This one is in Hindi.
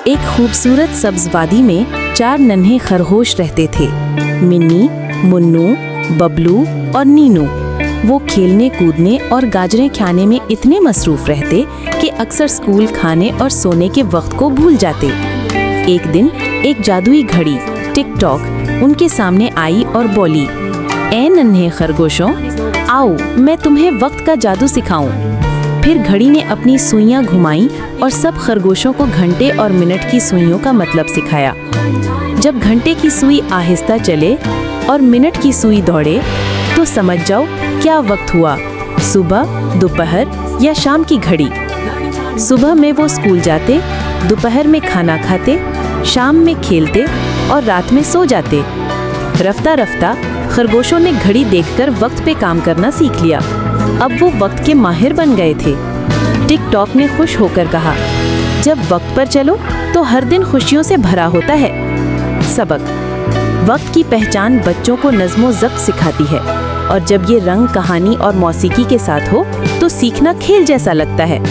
एक खूबसूरत सब्ज वादी में 4 नन्हे खरगोश रहते थे, मिन्नी, मुन्नू, बबलू और नीनू। वो खेलने कूदने और गाजरें खाने में इतने मसरूफ रहते कि अक्सर स्कूल खाने और सोने के वक्त को भूल जाते। एक दिन एक जादुई घड़ी टिक टॉक उनके सामने आई और बोली, ए नन्हे खरगोशों, आओ मैं तुम्हें वक्त का जादू सिखाऊं। फिर घड़ी ने अपनी सुइयां घुमाईं और सब खरगोशों को घंटे और मिनट की सुइयों का मतलब सिखाया। जब घंटे की सुई आहिस्ता चले और मिनट की सुई दौड़े तो समझ जाओ क्या वक्त हुआ, सुबह, दोपहर या शाम की घड़ी। सुबह में वो स्कूल जाते, दोपहर में खाना खाते, शाम में खेलते और रात में सो जाते। रफ्ता रफ्ता खरगोशों ने घड़ी देखकर वक्त पे काम करना सीख लिया। अब वो वक्त के माहिर बन गए थे। टिक टॉक ने खुश होकर कहा, जब वक्त पर चलो तो हर दिन खुशियों से भरा होता है। सबक: वक्त की पहचान बच्चों को नज़्मो ज़ब्त सिखाती है और जब ये रंग, कहानी और मौसीकी के साथ हो तो सीखना खेल जैसा लगता है।